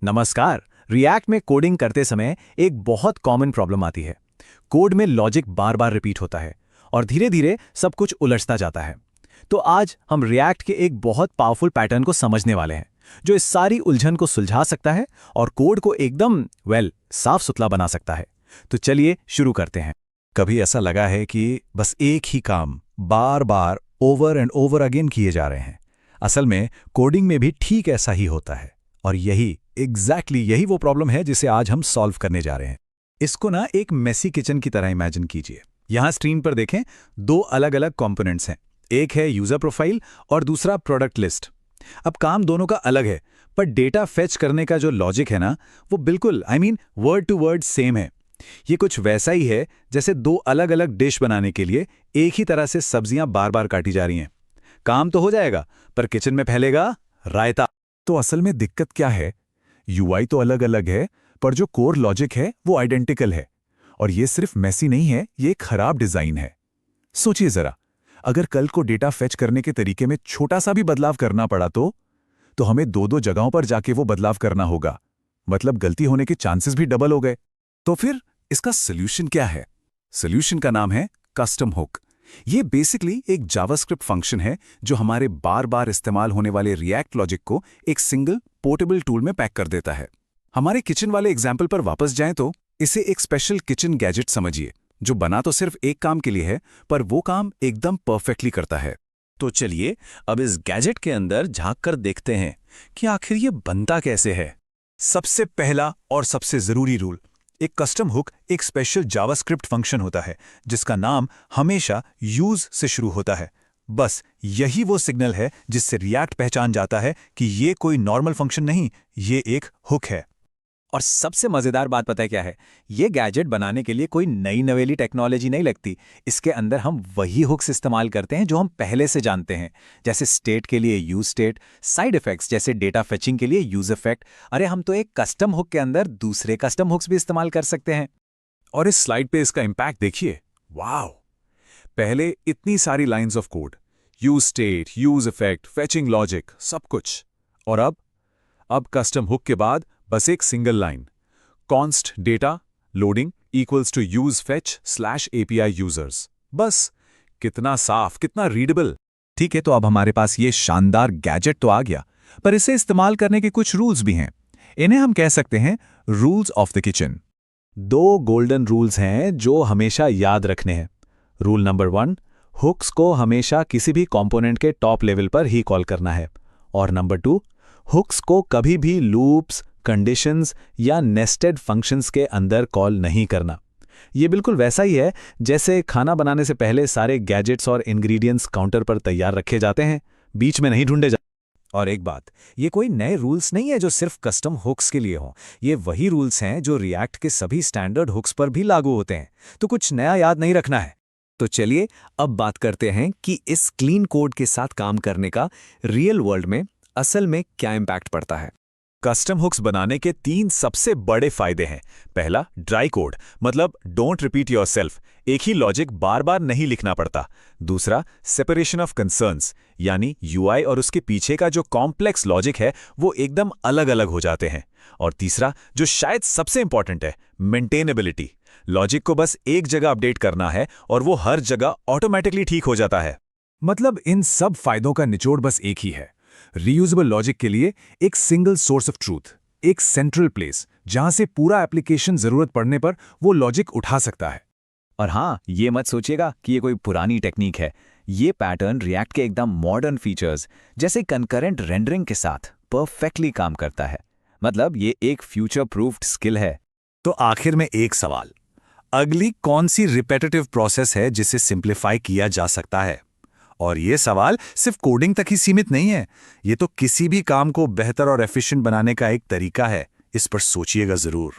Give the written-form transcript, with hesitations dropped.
नमस्कार। रिएक्ट में कोडिंग करते समय एक बहुत कॉमन प्रॉब्लम आती है। कोड में लॉजिक बार बार रिपीट होता है और धीरे धीरे सब कुछ उलझता जाता है। तो आज हम रिएक्ट के एक बहुत पावरफुल पैटर्न को समझने वाले हैं जो इस सारी उलझन को सुलझा सकता है और कोड को एकदम साफ सुथरा बना सकता है। तो चलिए शुरू करते हैं। कभी ऐसा लगा है कि बस एक ही काम बार बार ओवर एंड ओवर अगेन किए जा रहे हैं। असल में कोडिंग में भी ठीक ऐसा ही होता है और यही वो प्रॉब्लम है जिसे आज हम सॉल्व करने जा रहे हैं। इसको ना एक मेसी किचन की तरह इमेजिन कीजिए। यहां स्क्रीन पर देखें, दो अलग अलग कंपोनेंट्स हैं। एक है यूजर प्रोफाइल और दूसरा प्रोडक्ट लिस्ट। अब काम दोनों का अलग है, पर डेटा फेच करने का जो लॉजिक है ना, वो बिल्कुल वर्ड टू वर्ड सेम है। ये कुछ वैसा ही है जैसे दो अलग अलग डिश बनाने के लिए एक ही तरह से सब्जियां बार बार काटी जा रही हैं। काम तो हो जाएगा, पर किचन में फैलेगा रायता। तो असल में दिक्कत क्या है? यूआई तो अलग अलग है, पर जो कोर लॉजिक है वो आइडेंटिकल है। और ये सिर्फ मेसी नहीं है, ये एक खराब डिजाइन है। सोचिए जरा, अगर कल को डेटा फेच करने के तरीके में छोटा सा भी बदलाव करना पड़ा तो हमें दो दो जगहों पर जाके वो बदलाव करना होगा। मतलब गलती होने के चांसेस भी डबल हो गए। तो फिर इसका सोल्यूशन क्या है? सोल्यूशन का नाम है कस्टम हुक। ये बेसिकली एक जावास्क्रिप्ट फंक्शन है जो हमारे बार बार इस्तेमाल होने वाले रिएक्ट लॉजिक को एक सिंगल पोर्टेबल टूल में पैक कर देता है। हमारे किचन वाले एग्जाम्पल पर वापस जाएं तो इसे एक स्पेशल किचन गैजेट समझिए, जो बना तो सिर्फ एक काम के लिए है, पर वो काम एकदम परफेक्टली करता है। तो चलिए अब इस गैजेट के अंदर झांक कर देखते हैं कि आखिर ये बनता कैसे है। सबसे पहला और सबसे जरूरी रूल, एक कस्टम हुक एक स्पेशल जावास्क्रिप्ट फंक्शन होता है जिसका नाम हमेशा यूज से शुरू होता है। बस यही वो सिग्नल है जिससे रिएक्ट पहचान जाता है कि ये कोई नॉर्मल फंक्शन नहीं, ये एक हुक है। और सबसे मजेदार बात पता है क्या है? ये गैजेट बनाने के लिए कोई नई नवेली टेक्नोलॉजी नहीं लगती। इसके अंदर हम वही हुक्स इस्तेमाल करते हैं जो हम पहले से जानते हैं, जैसे स्टेट के लिए यूज स्टेट, साइड इफेक्ट्स जैसे डेटा फेचिंग के लिए यूज इफेक्ट। अरे हम तो एक कस्टम हुक के अंदर दूसरे कस्टम हुक्स भी इस्तेमाल कर सकते हैं। और इस स्लाइड पे इसका इंपैक्ट देखिए। वाओ! पहले इतनी सारी lines of code, use state, use effect, fetching logic, सब कुछ। और अब कस्टम हुक के बाद बस एक single line, const data loading equals to use fetch slash API users. बस कितना साफ, कितना रीडेबल। ठीक है, तो अब हमारे पास ये शानदार गैजेट तो आ गया, पर इसे इस्तेमाल करने के कुछ रूल्स भी हैं। इन्हें हम कह सकते हैं रूल्स ऑफ द किचन। दो गोल्डन रूल्स हैं जो हमेशा याद रखने हैं। रूल नंबर 1, हुक्स को हमेशा किसी भी कंपोनेंट के टॉप लेवल पर ही कॉल करना है। और नंबर 2, हुक्स को कभी भी लूप्स, कंडीशंस या नेस्टेड फंक्शंस के अंदर कॉल नहीं करना। ये बिल्कुल वैसा ही है जैसे खाना बनाने से पहले सारे गैजेट्स और इंग्रेडिएंट्स काउंटर पर तैयार रखे जाते हैं, बीच में नहीं ढूंढे जाते। और एक बात, ये कोई नए रूल्स नहीं है जो सिर्फ कस्टम हुक्स के लिए हों। ये वही रूल्स हैं जो रिएक्ट के सभी स्टैंडर्ड हुक्स पर भी लागू होते हैं। तो कुछ नया याद नहीं रखना है। तो चलिए अब बात करते हैं कि इस क्लीन कोड के साथ काम करने का रियल वर्ल्ड में असल में क्या इंपैक्ट पड़ता है। कस्टम हुक्स बनाने के 3 सबसे बड़े फायदे हैं। पहला, ड्राई कोड, मतलब डोंट रिपीट योरसेल्फ, एक ही लॉजिक बार बार नहीं लिखना पड़ता। दूसरा, सेपरेशन ऑफ कंसर्न्स, यानी यूआई और उसके पीछे का जो कॉम्प्लेक्स लॉजिक है वो एकदम अलग अलग हो जाते हैं। और तीसरा, जो शायद सबसे इंपॉर्टेंट है, मेंटेनेबिलिटी। लॉजिक को बस एक जगह अपडेट करना है और वो हर जगह ऑटोमेटिकली ठीक हो जाता है। मतलब इन सब फायदों का निचोड़ बस एक ही है, रीयूजेबल लॉजिक के लिए एक सिंगल सोर्स ऑफ ट्रूथ, एक सेंट्रल प्लेस जहां से पूरा एप्लीकेशन जरूरत पड़ने पर वो लॉजिक उठा सकता है। और हाँ, ये मत सोचिएगा कि ये कोई पुरानी टेक्निक है। ये पैटर्न रिएक्ट के एकदम मॉडर्न फीचर्स जैसे कंकरेंट रेंडरिंग के साथ परफेक्टली काम करता है। मतलब ये एक फ्यूचर प्रूफ्ड स्किल है। तो आखिर में एक सवाल, अगली कौन सी रिपेटिटिव प्रोसेस है जिसे सिंप्लीफाई किया जा सकता है? और ये सवाल सिर्फ कोडिंग तक ही सीमित नहीं है, ये तो किसी भी काम को बेहतर और एफिशिएंट बनाने का एक तरीका है। इस पर सोचिएगा जरूर।